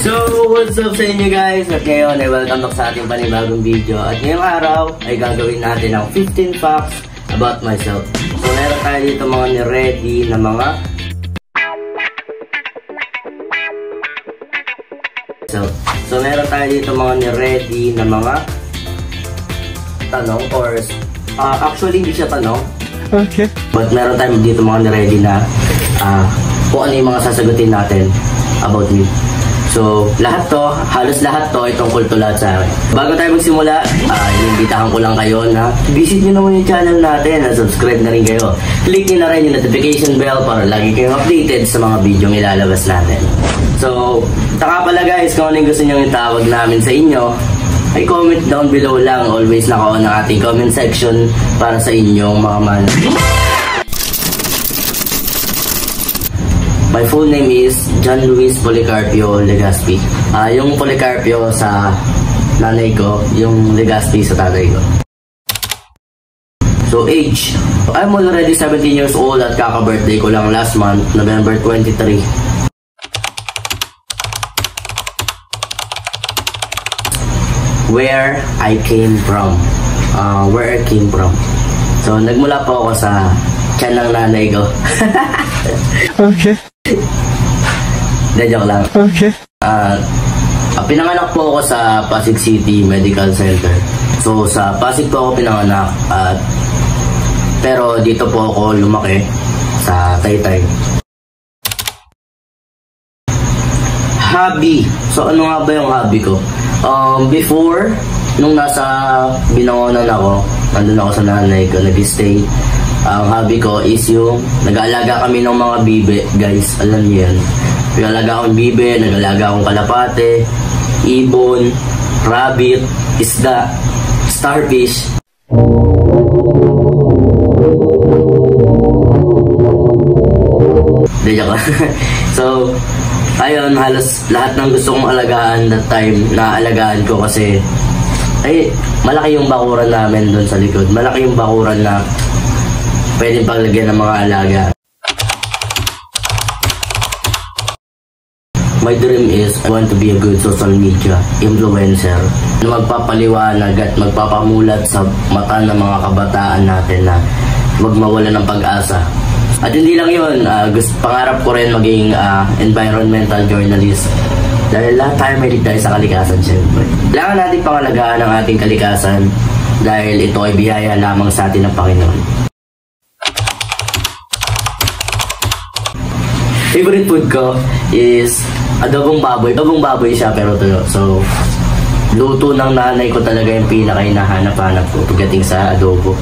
So, what's up sa inyo guys? At ngayon ay welcome back sa ating panibagong video. At ngayong araw ay gagawin natin ang 15 facts about myself. So, meron tayo dito mga ni-ready na mga So, meron tayo dito mga ni-ready na mga tanong or actually hindi siya tanong. Okay. But meron tayo dito mga ni-ready na kung ano yung mga sasagutin natin about me. So, halos lahat to ay tungkol to lahat sa akin. Bago tayo magsimula, inimbitahan ko lang kayo na visit nyo naman yung channel natin at subscribe na rin kayo. Click nyo na rin yung notification bell para lagi kayong updated sa mga video ng ilalabas natin. So, taka pala guys, kung ano yung gusto nyo itawag namin sa inyo, ay comment down below lang. Always naka-on ang ating comment section para sa inyong mga man. My full name is John Luis Policarpio Legaspi. Yung Policarpio sa nanay ko, yung Legaspi sa tatay ko. So age, I'm already 17 years old at kaka-birthday ko lang last month, November 23. Where I came from. So nagmula po ako sa tiyan ng nanay ko. Okay. Joke lang. Okay. Pinanganak po ako sa Pasig City Medical Center. So sa Pasig po ako pinanganak pero dito po ako lumaki sa Taytay. Hobby. So ano nga ba yung hobby ko? Before, nung nasa Binangonan ako, nandun ako sa nanay ko, nag-stay. Ang hobby ko is yung nag-aalaga kami ng mga bibe, guys. Alam niyo yan. Nag-aalaga akong bibe, nag-aalaga akong kalapate, ibon, rabbit, isda, starfish. So, ayun, halos lahat ng gusto kong alagaan that time, naalagaan ko kasi malaki yung bakuran namin doon sa likod. Malaki yung bakuran na pwedeng paglagyan ng mga alaga. My dream is I want to be a good social media influencer na magpapaliwanag at magpapamulat sa mata ng mga kabataan natin na huwag mawala ng pag-asa. At hindi lang yun, pangarap ko rin maging environmental journalist. Dahil lahat tayo may tayo sa kalikasan, syempre. Kailangan natin pangalagaan ang ating kalikasan dahil ito ay biyaya lamang sa atin ng Panginoon. Favorite food ko is adobong baboy. Adobong baboy siya pero tuyo. So, luto ng nanay ko talaga yung pinaka-hinahanap-hanap ko pagdating sa adobo.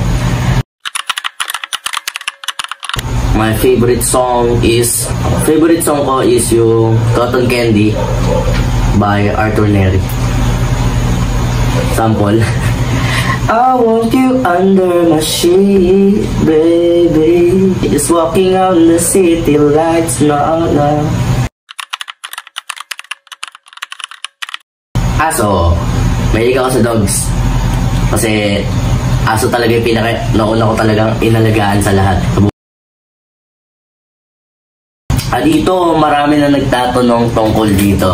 My favorite song ko is yung Cotton Candy by Arthur Neri. Sample. I want you under my sheet, baby. Just walking on the city lights, no. Aso. Mahilig ako sa dogs. Kasi aso talaga yung nauna ko talagang inalagaan sa lahat. Dito, marami na nagtatanong tungkol dito.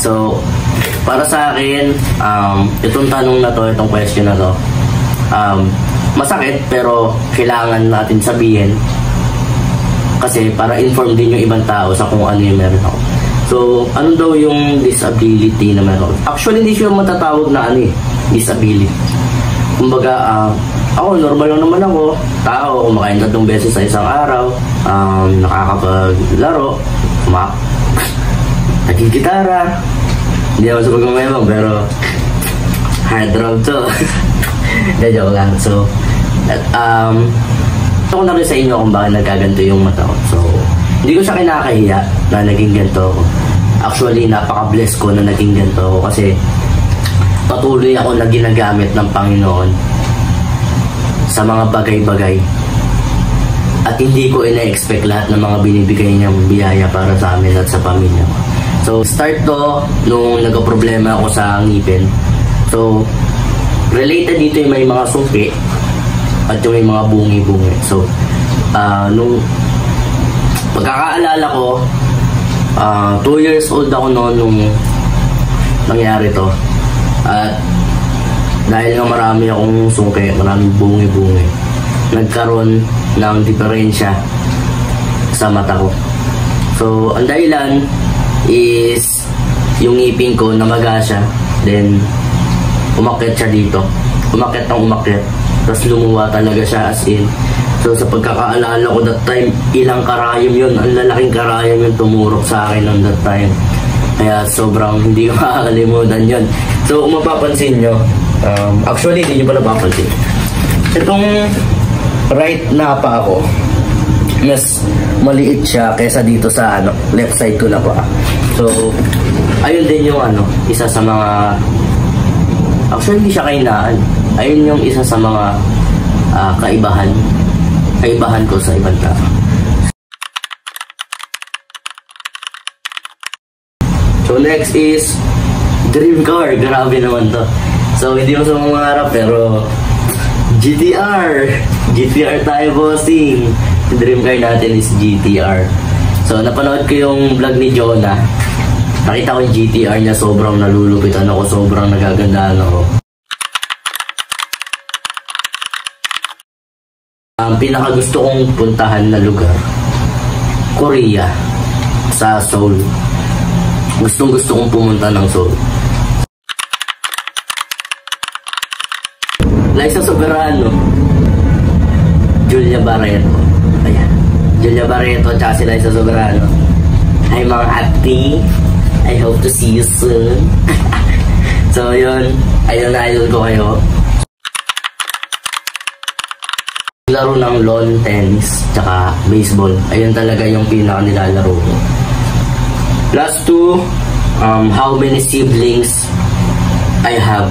So, para sa akin, itong tanong na to, itong question na to, masakit pero kailangan natin sabihin kasi para inform din yung ibang tao sa kung ano yung meron ako. So, ano daw yung disability na meron? Actually, hindi siya matatawag na disability. Kumbaga, ako, normal lang naman ako. Tao, kumakain 3 beses sa isang araw. Nakakapaglaro. Nagigitara. Hindi ako sa pagmamayabang, pero hard rock to. Joke lang. So, ako na rin sa inyo kung bakit nagkaganto yung mata ko. So, hindi ko siya kinakahiya na naging ganito ako. Actually, napaka-bless ko na naging ganito ako kasi patuloy ako na ginagamit ng Panginoon sa mga bagay-bagay at hindi ko ina-expect lahat ng mga binibigay niyang biyaya para sa amin at sa pamilya ko. So start to nung nagka-problema ako sa ngipin. So related dito yung may mga suki at yung may mga bungi-bungi. So nung pagkakaalala ko 2 years old ako noon nung nangyari to. At dahil nga marami akong sungke, maraming bungi-bungi, nagkaroon ng diferensya sa mata ko. So, ang dahilan is yung ngipin ko namaga siya. Then, umakyat siya dito. Umakyat ng umakyat. Tapos lumuwa talaga siya as in. So, sa pagkakaalala ko that time, ilang karayom yun. Ang lalaking karayom yung tumurok sa akin on that time. Kaya sobrang hindi ko makakalimutan yun. So, kung mapapansin nyo, actually, hindi nyo pa napapansin. Itong right na pa ako, mas maliit siya kaysa dito sa left side ko na pa. So, ayun din yung isa sa mga, actually hindi siya kainaan. Ayun yung isa sa mga kaibahan ko sa ibang tao. So, next is dream car. Grabe naman to. So, hindi mo sa mga harap, pero GTR tayo, bossing. Dream car natin is GTR. So, napanood ko yung vlog ni Jonah. Nakita ko yung GTR niya, sobrang nalulupitan ako, sobrang nagagandahan ako. Ang pinakagusto kong puntahan na lugar, Korea, sa Seoul. Gustong-gusto kong pumunta ng Seoul. Liza Soberano, Julia Barreto. Ayan. Julia Barreto at si Liza Soberano. Hi mga ati. I hope to see you soon. So yun. Ayun na idol ko kayo. Laro ng lawn tennis tsaka baseball. Ayun talaga yung pinaka nilalaro ko. Last two, how many siblings I have.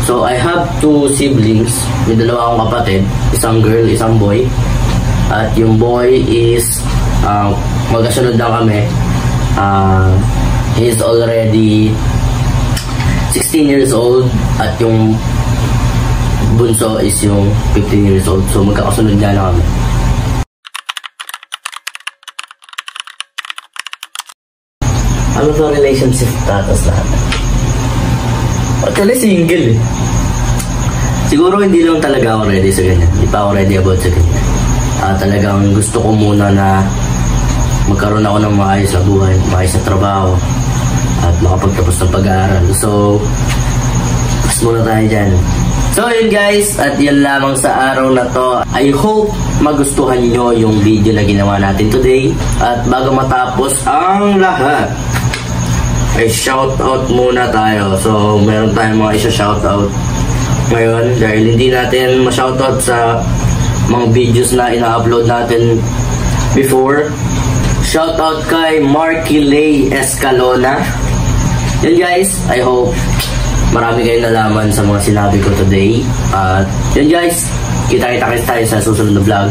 So, I have 2 siblings. May 2 akong kapatid. Isang girl, isang boy. At yung boy is, magkasunod lang kami. He's already 16 years old. At yung bunso is yung 15 years old. So, magkakasunod nga lang kami. Ano to relationship status lahat? Actually, single eh. Siguro hindi lang talaga ako ready sa ganyan. Hindi pa ako ready about sa ganyan. Talagang gusto ko muna na magkaroon ako ng maayos na buhay, maayos na trabaho, at makapagtapos ng pag-aaral. So, pas muna tayo dyan. So, yun guys, at yun lamang sa araw na to. I hope magustuhan nyo yung video na ginawa natin today. At bago matapos ang lahat, ay shoutout muna tayo. So, meron tayong mga isa-shoutout ngayon dahil hindi natin ma-shoutout sa mga videos na ina-upload natin before. Shoutout kay Marky Lay Escalona. Yun guys, I hope marami kayong nalaman sa mga sinabi ko today. At yun guys, kita-kita tayo sa susunod na vlog.